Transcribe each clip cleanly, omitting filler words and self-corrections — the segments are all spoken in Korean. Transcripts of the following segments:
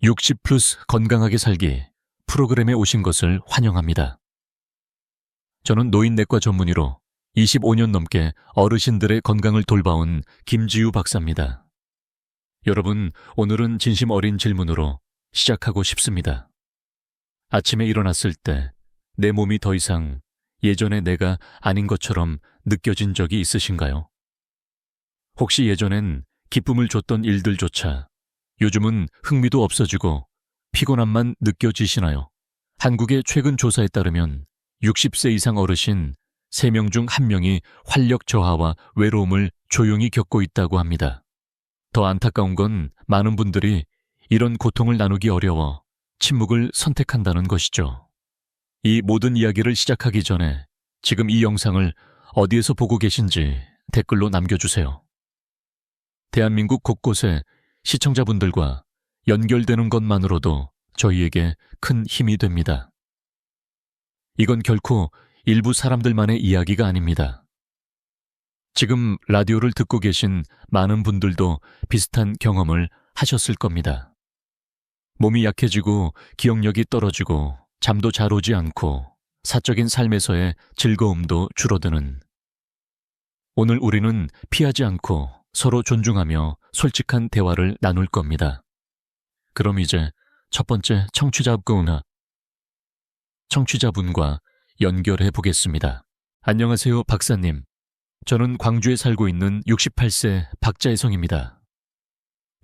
60 플러스 건강하게 살기 프로그램에 오신 것을 환영합니다. 저는 노인내과 전문의로 25년 넘게 어르신들의 건강을 돌봐온 김지우 박사입니다. 여러분, 오늘은 진심 어린 질문으로 시작하고 싶습니다. 아침에 일어났을 때 내 몸이 더 이상 예전의 내가 아닌 것처럼 느껴진 적이 있으신가요? 혹시 예전엔 기쁨을 줬던 일들조차 요즘은 흥미도 없어지고 피곤함만 느껴지시나요? 한국의 최근 조사에 따르면 60세 이상 어르신 3명 중 1명이 활력 저하와 외로움을 조용히 겪고 있다고 합니다. 더 안타까운 건 많은 분들이 이런 고통을 나누기 어려워 침묵을 선택한다는 것이죠. 이 모든 이야기를 시작하기 전에 지금 이 영상을 어디에서 보고 계신지 댓글로 남겨주세요. 대한민국 곳곳에 시청자분들과 연결되는 것만으로도 저희에게 큰 힘이 됩니다. 이건 결코 일부 사람들만의 이야기가 아닙니다. 지금 라디오를 듣고 계신 많은 분들도 비슷한 경험을 하셨을 겁니다. 몸이 약해지고 기억력이 떨어지고 잠도 잘 오지 않고 사적인 삶에서의 즐거움도 줄어드는. 오늘 우리는 피하지 않고 서로 존중하며 솔직한 대화를 나눌 겁니다. 그럼 이제 첫 번째 청취자분과 연결해 보겠습니다. 안녕하세요, 박사님. 저는 광주에 살고 있는 68세 박자혜성입니다.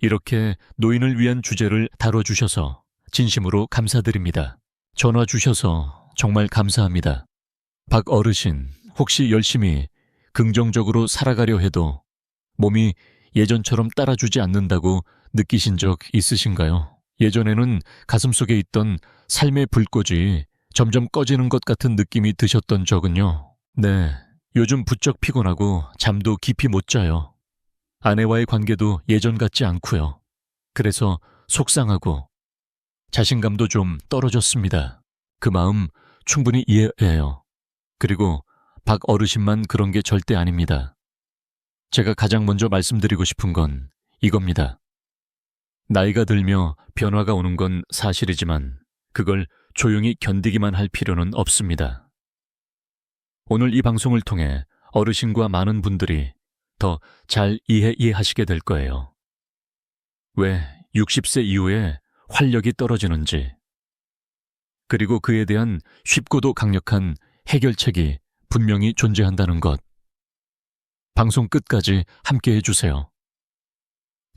이렇게 노인을 위한 주제를 다뤄주셔서 진심으로 감사드립니다. 전화 주셔서 정말 감사합니다. 박 어르신, 혹시 열심히 긍정적으로 살아가려 해도 몸이 예전처럼 따라주지 않는다고 느끼신 적 있으신가요? 예전에는 가슴속에 있던 삶의 불꽃이 점점 꺼지는 것 같은 느낌이 드셨던 적은요? 네, 요즘 부쩍 피곤하고 잠도 깊이 못 자요. 아내와의 관계도 예전 같지 않고요. 그래서 속상하고 자신감도 좀 떨어졌습니다. 그 마음 충분히 이해해요. 그리고 박 어르신만 그런 게 절대 아닙니다. 제가 가장 먼저 말씀드리고 싶은 건 이겁니다. 나이가 들며 변화가 오는 건 사실이지만 그걸 조용히 견디기만 할 필요는 없습니다. 오늘 이 방송을 통해 어르신과 많은 분들이 더 잘 이해하시게 될 거예요. 왜 60세 이후에 활력이 떨어지는지, 그리고 그에 대한 쉽고도 강력한 해결책이 분명히 존재한다는 것. 방송 끝까지 함께 해주세요.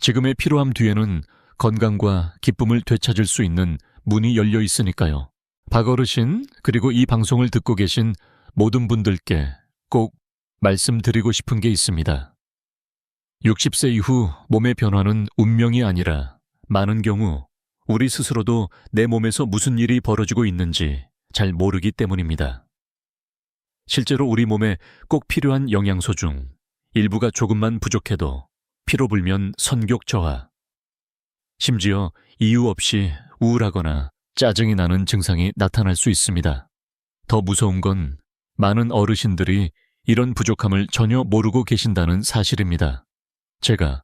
지금의 피로함 뒤에는 건강과 기쁨을 되찾을 수 있는 문이 열려 있으니까요. 박 어르신, 그리고 이 방송을 듣고 계신 모든 분들께 꼭 말씀드리고 싶은 게 있습니다. 60세 이후 몸의 변화는 운명이 아니라 많은 경우 우리 스스로도 내 몸에서 무슨 일이 벌어지고 있는지 잘 모르기 때문입니다. 실제로 우리 몸에 꼭 필요한 영양소 중 일부가 조금만 부족해도 피로불면, 선격 저하, 심지어 이유 없이 우울하거나 짜증이 나는 증상이 나타날 수 있습니다. 더 무서운 건 많은 어르신들이 이런 부족함을 전혀 모르고 계신다는 사실입니다. 제가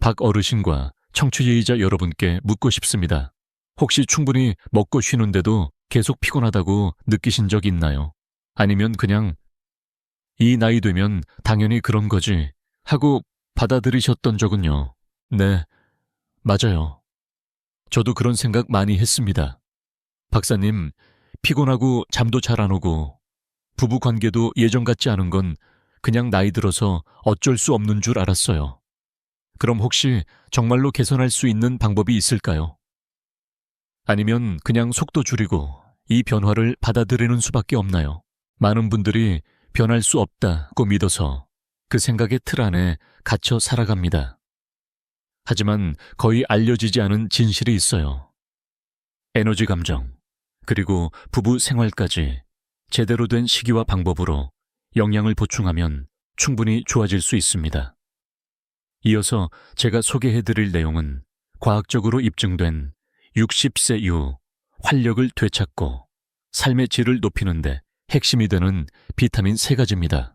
박 어르신과 청취자 여러분께 묻고 싶습니다. 혹시 충분히 먹고 쉬는데도 계속 피곤하다고 느끼신 적 있나요? 아니면 그냥 이 나이 되면 당연히 그런 거지 하고 받아들이셨던 적은요? 네, 맞아요. 저도 그런 생각 많이 했습니다. 박사님, 피곤하고 잠도 잘 안 오고 부부 관계도 예전 같지 않은 건 그냥 나이 들어서 어쩔 수 없는 줄 알았어요. 그럼 혹시 정말로 개선할 수 있는 방법이 있을까요? 아니면 그냥 속도 줄이고 이 변화를 받아들이는 수밖에 없나요? 많은 분들이 변할 수 없다고 믿어서 그 생각의 틀 안에 갇혀 살아갑니다. 하지만 거의 알려지지 않은 진실이 있어요. 에너지 감정, 그리고 부부 생활까지 제대로 된 시기와 방법으로 영양을 보충하면 충분히 좋아질 수 있습니다. 이어서 제가 소개해드릴 내용은 과학적으로 입증된 60세 이후 활력을 되찾고 삶의 질을 높이는 데 핵심이 되는 비타민 3가지입니다.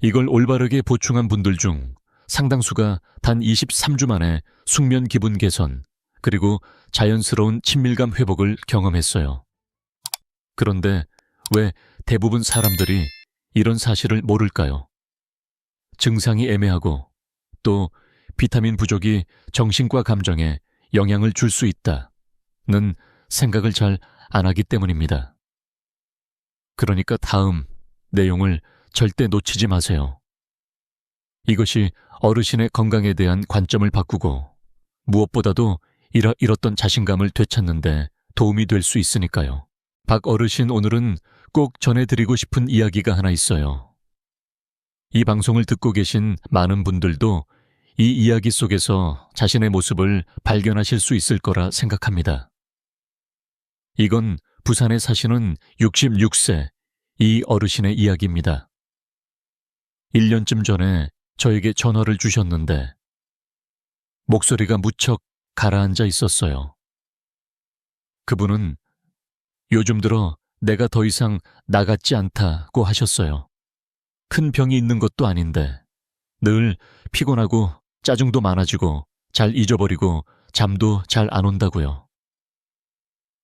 이걸 올바르게 보충한 분들 중 상당수가 단 23주 만에 숙면 기분 개선, 그리고 자연스러운 친밀감 회복을 경험했어요. 그런데 왜 대부분 사람들이 이런 사실을 모를까요? 증상이 애매하고 또 비타민 부족이 정신과 감정에 영향을 줄 수 있다는 생각을 잘 안 하기 때문입니다. 그러니까 다음 내용을 절대 놓치지 마세요. 이것이 어르신의 건강에 대한 관점을 바꾸고 무엇보다도 잃었던 자신감을 되찾는 데 도움이 될 수 있으니까요. 박 어르신, 오늘은 꼭 전해드리고 싶은 이야기가 하나 있어요. 이 방송을 듣고 계신 많은 분들도 이 이야기 속에서 자신의 모습을 발견하실 수 있을 거라 생각합니다. 이건 부산에 사시는 66세 이 어르신의 이야기입니다. 1년쯤 전에 저에게 전화를 주셨는데 목소리가 무척 가라앉아 있었어요. 그분은 요즘 들어 내가 더 이상 나 같지 않다고 하셨어요. 큰 병이 있는 것도 아닌데 늘 피곤하고 짜증도 많아지고 잘 잊어버리고 잠도 잘 안 온다고요.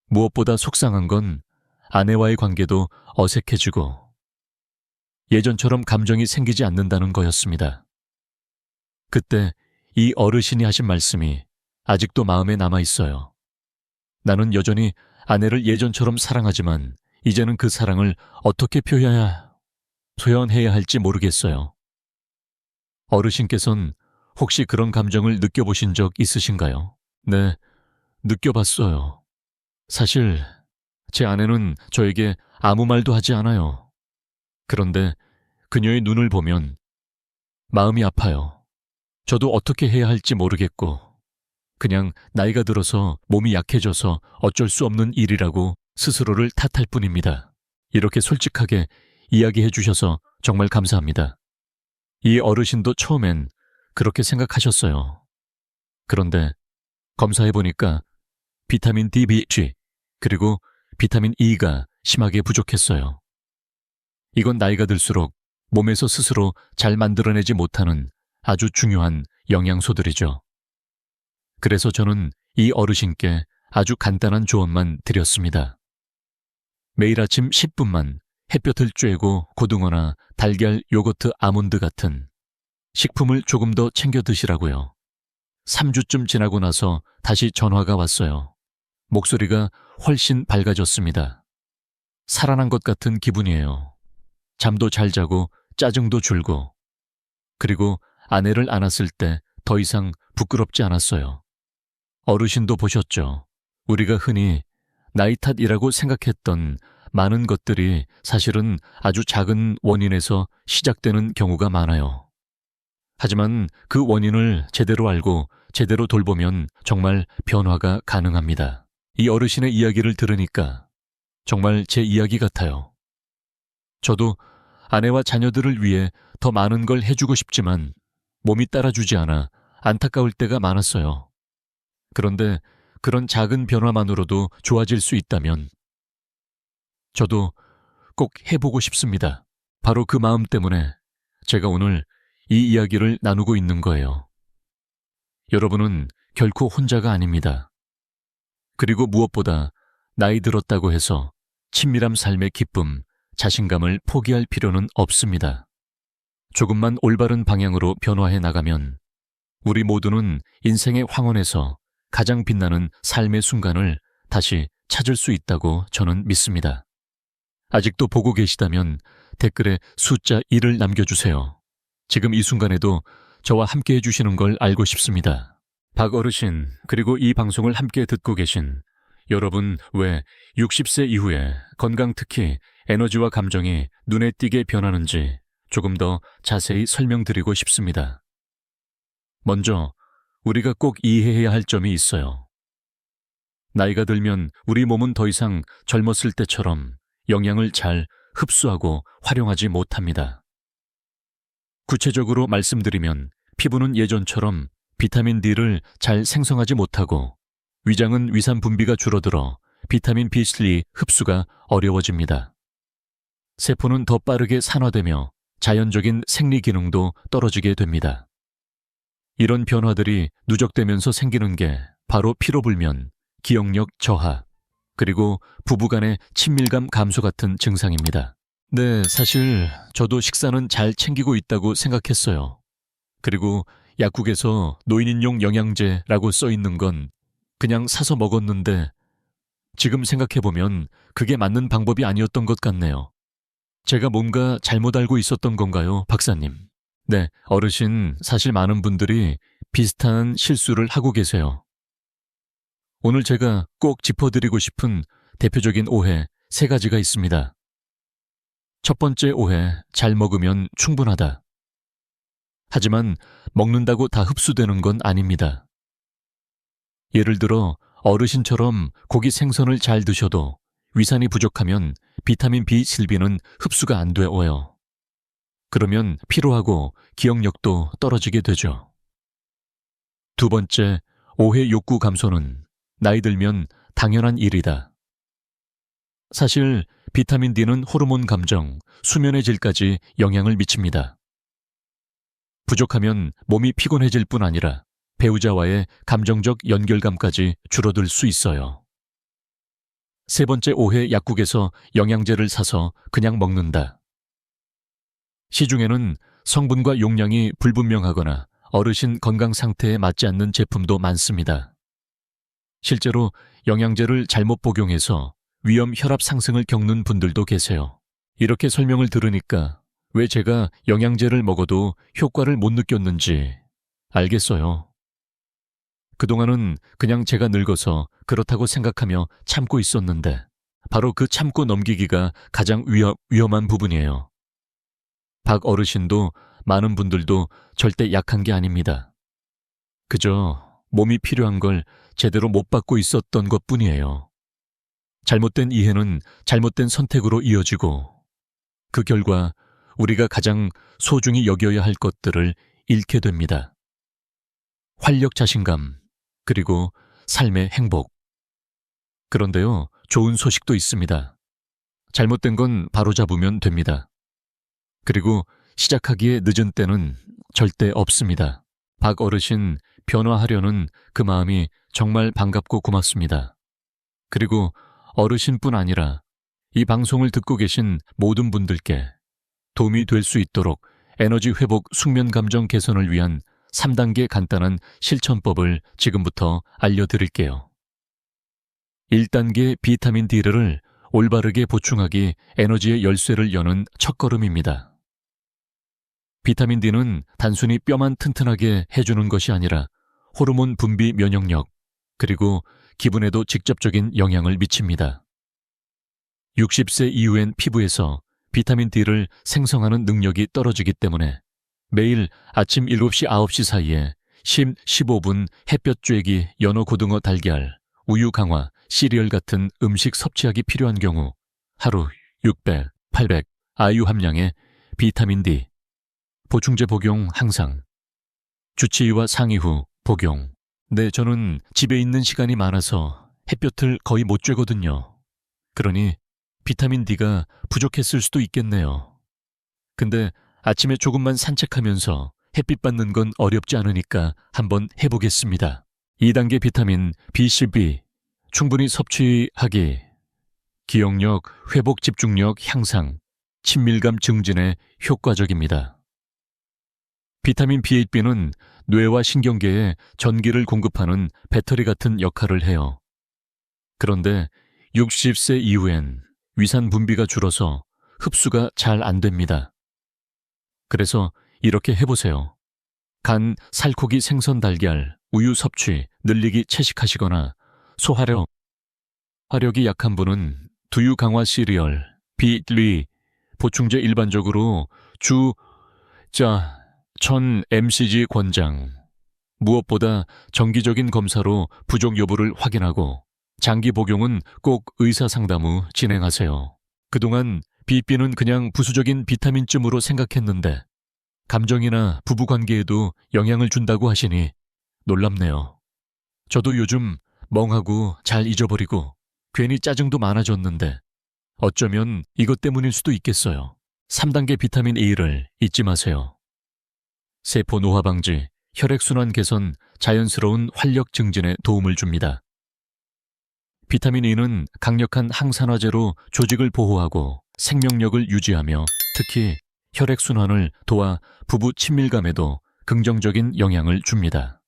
무엇보다 속상한 건 아내와의 관계도 어색해지고 예전처럼 감정이 생기지 않는다는 거였습니다. 그때 이 어르신이 하신 말씀이 아직도 마음에 남아 있어요. 나는 여전히 아내를 예전처럼 사랑하지만 이제는 그 사랑을 어떻게 표현해야 할지 모르겠어요. 어르신께서는 혹시 그런 감정을 느껴보신 적 있으신가요? 네, 느껴봤어요. 사실 제 아내는 저에게 아무 말도 하지 않아요. 그런데 그녀의 눈을 보면 마음이 아파요. 저도 어떻게 해야 할지 모르겠고 그냥 나이가 들어서 몸이 약해져서 어쩔 수 없는 일이라고 스스로를 탓할 뿐입니다. 이렇게 솔직하게 이야기해 주셔서 정말 감사합니다. 이 어르신도 처음엔 그렇게 생각하셨어요. 그런데 검사해보니까 비타민 D, B, 그리고 비타민 E가 심하게 부족했어요. 이건 나이가 들수록 몸에서 스스로 잘 만들어내지 못하는 아주 중요한 영양소들이죠. 그래서 저는 이 어르신께 아주 간단한 조언만 드렸습니다. 매일 아침 10분만 햇볕을 쬐고 고등어나 달걀, 요거트, 아몬드 같은 식품을 조금 더 챙겨 드시라고요. 3주쯤 지나고 나서 다시 전화가 왔어요. 목소리가 훨씬 밝아졌습니다. 살아난 것 같은 기분이에요. 잠도 잘 자고 짜증도 줄고 그리고 아내를 안았을 때 더 이상 부끄럽지 않았어요. 어르신도 보셨죠? 우리가 흔히 나이 탓이라고 생각했던 많은 것들이 사실은 아주 작은 원인에서 시작되는 경우가 많아요. 하지만 그 원인을 제대로 알고 제대로 돌보면 정말 변화가 가능합니다. 이 어르신의 이야기를 들으니까 정말 제 이야기 같아요. 저도 아내와 자녀들을 위해 더 많은 걸 해주고 싶지만 몸이 따라주지 않아 안타까울 때가 많았어요. 그런데 그런 작은 변화만으로도 좋아질 수 있다면 저도 꼭 해보고 싶습니다. 바로 그 마음 때문에 제가 오늘 이 이야기를 나누고 있는 거예요. 여러분은 결코 혼자가 아닙니다. 그리고 무엇보다 나이 들었다고 해서 친밀한 삶의 기쁨, 자신감을 포기할 필요는 없습니다. 조금만 올바른 방향으로 변화해 나가면 우리 모두는 인생의 황혼에서 가장 빛나는 삶의 순간을 다시 찾을 수 있다고 저는 믿습니다. 아직도 보고 계시다면 댓글에 숫자 1을 남겨주세요. 지금 이 순간에도 저와 함께 해주시는 걸 알고 싶습니다. 박 어르신, 그리고 이 방송을 함께 듣고 계신 여러분, 왜 60세 이후에 건강, 특히 에너지와 감정이 눈에 띄게 변하는지 조금 더 자세히 설명드리고 싶습니다. 먼저 우리가 꼭 이해해야 할 점이 있어요. 나이가 들면 우리 몸은 더 이상 젊었을 때처럼 영양을 잘 흡수하고 활용하지 못합니다. 구체적으로 말씀드리면 피부는 예전처럼 비타민 D를 잘 생성하지 못하고 위장은 위산 분비가 줄어들어 비타민 B3 흡수가 어려워집니다. 세포는 더 빠르게 산화되며 자연적인 생리 기능도 떨어지게 됩니다. 이런 변화들이 누적되면서 생기는 게 바로 피로불면, 기억력 저하, 그리고 부부간의 친밀감 감소 같은 증상입니다. 네, 사실 저도 식사는 잘 챙기고 있다고 생각했어요. 그리고 약국에서 노인인용 영양제라고 써 있는 건 그냥 사서 먹었는데 지금 생각해보면 그게 맞는 방법이 아니었던 것 같네요. 제가 뭔가 잘못 알고 있었던 건가요, 박사님? 네, 어르신, 사실 많은 분들이 비슷한 실수를 하고 계세요. 오늘 제가 꼭 짚어드리고 싶은 대표적인 오해 3가지가 있습니다. 첫 번째 오해, 잘 먹으면 충분하다. 하지만 먹는다고 다 흡수되는 건 아닙니다. 예를 들어 어르신처럼 고기 생선을 잘 드셔도 위산이 부족하면 비타민 B 실비는 흡수가 안 되어요. 그러면 피로하고 기억력도 떨어지게 되죠. 두 번째, 오해 욕구 감소는 나이 들면 당연한 일이다. 사실 비타민 D는 호르몬 감정, 수면의 질까지 영향을 미칩니다. 부족하면 몸이 피곤해질 뿐 아니라 배우자와의 감정적 연결감까지 줄어들 수 있어요. 세 번째 오해, 약국에서 영양제를 사서 그냥 먹는다. 시중에는 성분과 용량이 불분명하거나 어르신 건강 상태에 맞지 않는 제품도 많습니다. 실제로 영양제를 잘못 복용해서 위험 혈압 상승을 겪는 분들도 계세요. 이렇게 설명을 들으니까 왜 제가 영양제를 먹어도 효과를 못 느꼈는지 알겠어요. 그동안은 그냥 제가 늙어서 그렇다고 생각하며 참고 있었는데 바로 그 참고 넘기기가 가장 위험한 부분이에요. 박 어르신도 많은 분들도 절대 약한 게 아닙니다. 그저 몸이 필요한 걸 제대로 못 받고 있었던 것뿐이에요. 잘못된 이해는 잘못된 선택으로 이어지고 그 결과 우리가 가장 소중히 여겨야 할 것들을 잃게 됩니다. 활력, 자신감, 그리고 삶의 행복. 그런데요, 좋은 소식도 있습니다. 잘못된 건 바로잡으면 됩니다. 그리고 시작하기에 늦은 때는 절대 없습니다. 박 어르신, 변화하려는 그 마음이 정말 반갑고 고맙습니다. 그리고 어르신뿐 아니라 이 방송을 듣고 계신 모든 분들께 도움이 될 수 있도록 에너지 회복, 숙면 감정 개선을 위한 3단계 간단한 실천법을 지금부터 알려드릴게요. 1단계 비타민 D를 올바르게 보충하기 에너지의 열쇠를 여는 첫걸음입니다. 비타민 D는 단순히 뼈만 튼튼하게 해주는 것이 아니라 호르몬 분비, 면역력, 그리고 기분에도 직접적인 영향을 미칩니다. 60세 이후엔 피부에서 비타민 D를 생성하는 능력이 떨어지기 때문에 매일 아침 7시, 9시 사이에 15분 햇볕 쬐기, 연어, 고등어, 달걀, 우유 강화, 시리얼 같은 음식 섭취하기 필요한 경우 하루 600, 800 IU 함량의 비타민 D 보충제 복용 항상. 주치의와 상의 후 복용. 네, 저는 집에 있는 시간이 많아서 햇볕을 거의 못 쬐거든요. 그러니 비타민 D가 부족했을 수도 있겠네요. 근데 아침에 조금만 산책하면서 햇빛 받는 건 어렵지 않으니까 한번 해보겠습니다. 2단계 비타민 B12 충분히 섭취하기. 기억력, 회복 집중력 향상, 친밀감 증진에 효과적입니다. 비타민 B8B는 뇌와 신경계에 전기를 공급하는 배터리 같은 역할을 해요. 그런데 60세 이후엔 위산 분비가 줄어서 흡수가 잘 안 됩니다. 그래서 이렇게 해보세요. 간, 살코기, 생선, 달걀, 우유 섭취, 늘리기 채식하시거나 화력이 약한 분은 두유 강화 시리얼, 비리, 보충제 일반적으로 1000mcg 권장. 무엇보다 정기적인 검사로 부족 여부를 확인하고 장기 복용은 꼭 의사 상담 후 진행하세요. 그동안 BP는 그냥 부수적인 비타민쯤으로 생각했는데 감정이나 부부관계에도 영향을 준다고 하시니 놀랍네요. 저도 요즘 멍하고 잘 잊어버리고 괜히 짜증도 많아졌는데 어쩌면 이것 때문일 수도 있겠어요. 3단계 비타민 A를 잊지 마세요. 세포 노화 방지, 혈액순환 개선, 자연스러운 활력 증진에 도움을 줍니다. 비타민 E는 강력한 항산화제로 조직을 보호하고 생명력을 유지하며 특히 혈액순환을 도와 부부 친밀감에도 긍정적인 영향을 줍니다.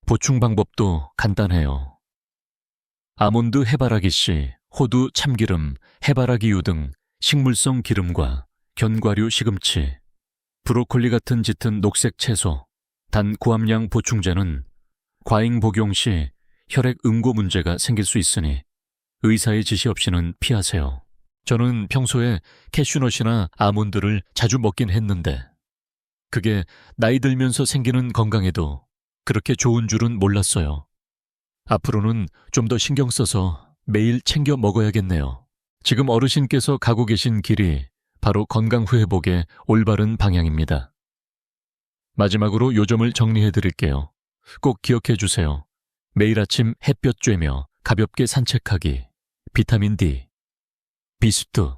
보충 방법도 간단해요. 아몬드 해바라기씨, 호두 참기름, 해바라기유 등 식물성 기름과 견과류 시금치, 브로콜리 같은 짙은 녹색 채소, 단 고함량 보충제는 과잉 복용 시 혈액 응고 문제가 생길 수 있으니 의사의 지시 없이는 피하세요. 저는 평소에 캐슈넛이나 아몬드를 자주 먹긴 했는데 그게 나이 들면서 생기는 건강에도 그렇게 좋은 줄은 몰랐어요. 앞으로는 좀 더 신경 써서 매일 챙겨 먹어야겠네요. 지금 어르신께서 가고 계신 길이 바로 건강 회복의 올바른 방향입니다. 마지막으로 요점을 정리해 드릴게요. 꼭 기억해 주세요. 매일 아침 햇볕 쬐며 가볍게 산책하기, 비타민 D, 비스트,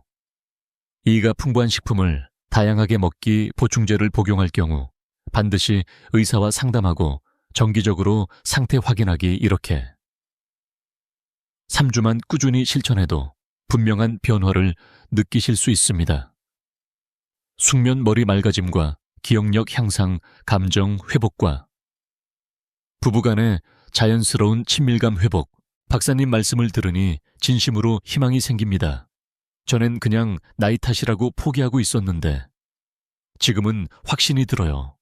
E가 풍부한 식품을 다양하게 먹기, 보충제를 복용할 경우 반드시 의사와 상담하고 정기적으로 상태 확인하기 이렇게 3주만 꾸준히 실천해도 분명한 변화를 느끼실 수 있습니다. 숙면 머리 맑아짐과 기억력 향상, 감정 회복과 부부간의 자연스러운 친밀감 회복, 박사님 말씀을 들으니 진심으로 희망이 생깁니다. 전엔 그냥 나이 탓이라고 포기하고 있었는데 지금은 확신이 들어요.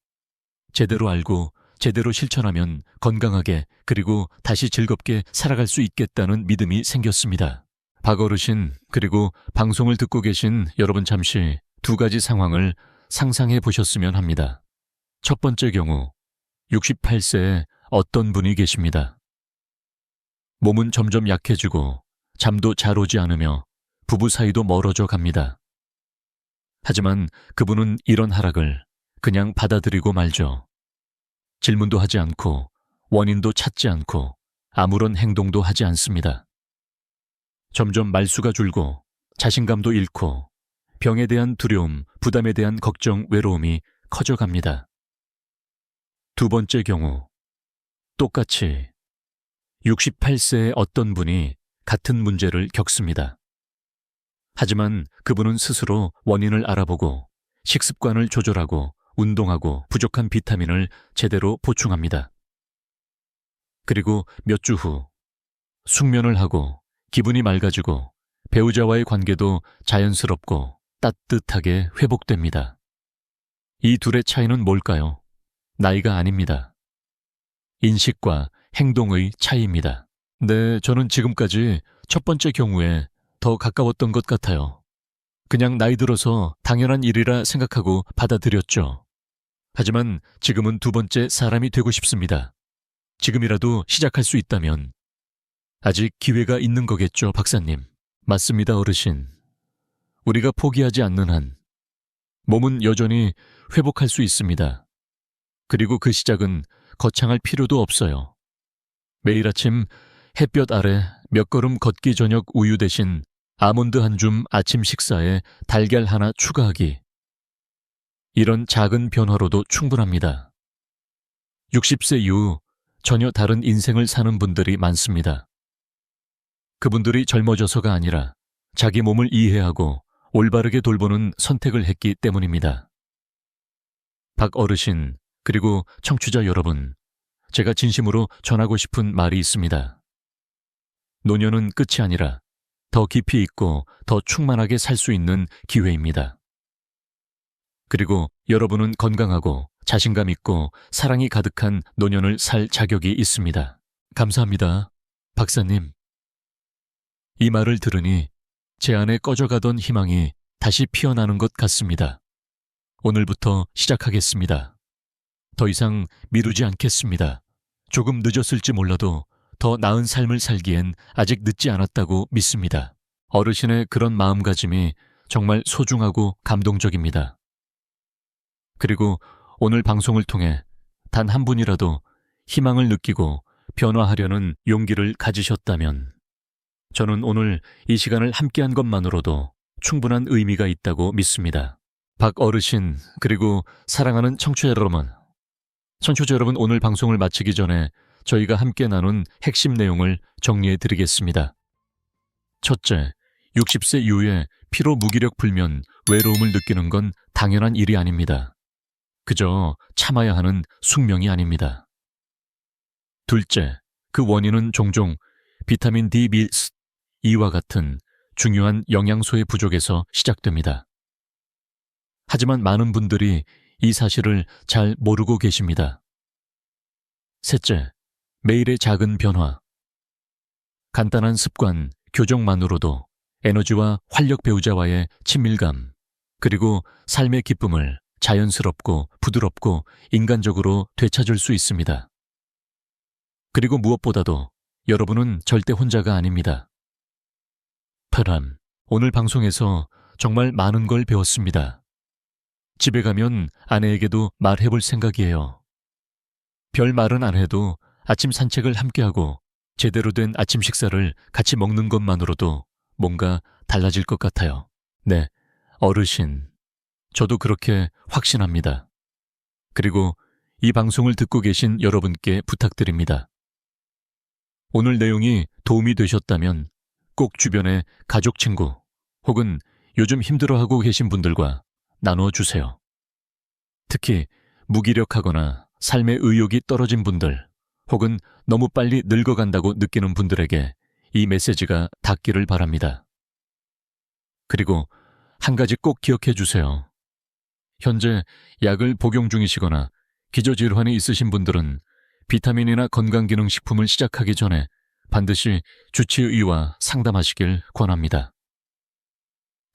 제대로 알고 제대로 실천하면 건강하게 그리고 다시 즐겁게 살아갈 수 있겠다는 믿음이 생겼습니다. 박 어르신 그리고 방송을 듣고 계신 여러분 잠시 두 가지 상황을 상상해 보셨으면 합니다. 첫 번째 경우 68세에 어떤 분이 계십니다. 몸은 점점 약해지고 잠도 잘 오지 않으며 부부 사이도 멀어져 갑니다. 하지만 그분은 이런 하락을 그냥 받아들이고 말죠. 질문도 하지 않고 원인도 찾지 않고 아무런 행동도 하지 않습니다. 점점 말수가 줄고 자신감도 잃고 병에 대한 두려움, 부담에 대한 걱정, 외로움이 커져갑니다. 두 번째 경우 똑같이 68세의 어떤 분이 같은 문제를 겪습니다. 하지만 그분은 스스로 원인을 알아보고 식습관을 조절하고 운동하고 부족한 비타민을 제대로 보충합니다. 그리고 몇 주 후 숙면을 하고 기분이 맑아지고 배우자와의 관계도 자연스럽고 따뜻하게 회복됩니다. 이 둘의 차이는 뭘까요? 나이가 아닙니다. 인식과 행동의 차이입니다. 네, 저는 지금까지 첫 번째 경우에 더 가까웠던 것 같아요. 그냥 나이 들어서 당연한 일이라 생각하고 받아들였죠. 하지만 지금은 두 번째 사람이 되고 싶습니다. 지금이라도 시작할 수 있다면 아직 기회가 있는 거겠죠, 박사님. 맞습니다, 어르신. 우리가 포기하지 않는 한 몸은 여전히 회복할 수 있습니다. 그리고 그 시작은 거창할 필요도 없어요. 매일 아침 햇볕 아래 몇 걸음 걷기 저녁 우유 대신 아몬드 한 줌 아침 식사에 달걀 하나 추가하기. 이런 작은 변화로도 충분합니다. 60세 이후 전혀 다른 인생을 사는 분들이 많습니다. 그분들이 젊어져서가 아니라 자기 몸을 이해하고 올바르게 돌보는 선택을 했기 때문입니다. 박 어르신, 그리고 청취자 여러분, 제가 진심으로 전하고 싶은 말이 있습니다. 노년은 끝이 아니라 더 깊이 있고 더 충만하게 살 수 있는 기회입니다. 그리고 여러분은 건강하고 자신감 있고 사랑이 가득한 노년을 살 자격이 있습니다. 감사합니다, 박사님. 이 말을 들으니 제 안에 꺼져가던 희망이 다시 피어나는 것 같습니다. 오늘부터 시작하겠습니다. 더 이상 미루지 않겠습니다. 조금 늦었을지 몰라도 더 나은 삶을 살기엔 아직 늦지 않았다고 믿습니다. 어르신의 그런 마음가짐이 정말 소중하고 감동적입니다. 그리고 오늘 방송을 통해 단 한 분이라도 희망을 느끼고 변화하려는 용기를 가지셨다면 저는 오늘 이 시간을 함께한 것만으로도 충분한 의미가 있다고 믿습니다. 박 어르신, 그리고 사랑하는 청취자 여러분, 청취자 여러분, 오늘 방송을 마치기 전에 저희가 함께 나눈 핵심 내용을 정리해 드리겠습니다. 첫째, 60세 이후에 피로 무기력 불면 외로움을 느끼는 건 당연한 일이 아닙니다. 그저 참아야 하는 숙명이 아닙니다. 둘째, 그 원인은 종종 비타민 D2와 같은 중요한 영양소의 부족에서 시작됩니다. 하지만 많은 분들이 이 사실을 잘 모르고 계십니다. 셋째, 매일의 작은 변화. 간단한 습관, 교정만으로도 에너지와 활력 배우자와의 친밀감, 그리고 삶의 기쁨을 자연스럽고 부드럽고 인간적으로 되찾을 수 있습니다. 그리고 무엇보다도 여러분은 절대 혼자가 아닙니다. 파람, 오늘 방송에서 정말 많은 걸 배웠습니다. 집에 가면 아내에게도 말해볼 생각이에요. 별 말은 안 해도 아침 산책을 함께하고 제대로 된 아침 식사를 같이 먹는 것만으로도 뭔가 달라질 것 같아요. 네, 어르신. 저도 그렇게 확신합니다. 그리고 이 방송을 듣고 계신 여러분께 부탁드립니다. 오늘 내용이 도움이 되셨다면 꼭 주변의 가족, 친구 혹은 요즘 힘들어하고 계신 분들과 나눠주세요. 특히 무기력하거나 삶의 의욕이 떨어진 분들 혹은 너무 빨리 늙어간다고 느끼는 분들에게 이 메시지가 닿기를 바랍니다. 그리고 한 가지 꼭 기억해 주세요. 현재 약을 복용 중이시거나 기저질환이 있으신 분들은 비타민이나 건강기능식품을 시작하기 전에 반드시 주치의와 상담하시길 권합니다.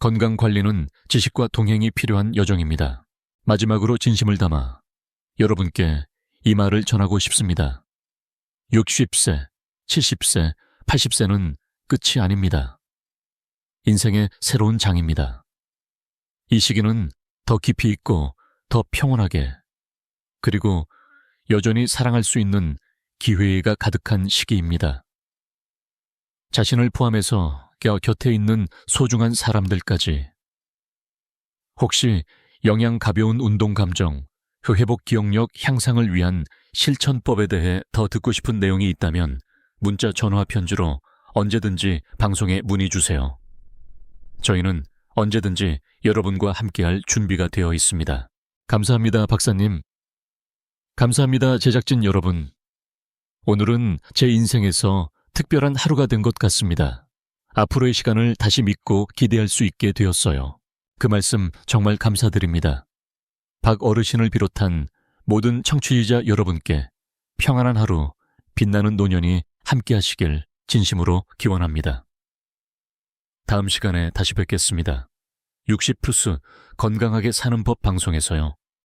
건강관리는 지식과 동행이 필요한 여정입니다. 마지막으로 진심을 담아 여러분께 이 말을 전하고 싶습니다. 60세, 70세, 80세는 끝이 아닙니다. 인생의 새로운 장입니다. 이 시기는 더 깊이 있고 더 평온하게, 그리고 여전히 사랑할 수 있는 기회가 가득한 시기입니다. 자신을 포함해서 곁에 있는 소중한 사람들까지. 혹시 영양 가벼운 운동 감정, 회복 기억력 향상을 위한 실천법에 대해 더 듣고 싶은 내용이 있다면 문자, 전화, 편지로 언제든지 방송에 문의 주세요. 저희는 언제든지 여러분과 함께할 준비가 되어 있습니다. 감사합니다, 박사님. 감사합니다, 제작진 여러분. 오늘은 제 인생에서 특별한 하루가 된 것 같습니다. 앞으로의 시간을 다시 믿고 기대할 수 있게 되었어요. 그 말씀 정말 감사드립니다. 박 어르신을 비롯한 모든 청취자 여러분께 평안한 하루, 빛나는 노년이 함께 하시길 진심으로 기원합니다. 다음 시간에 다시 뵙겠습니다. 60플러스 건강하게 사는 법 방송에서요.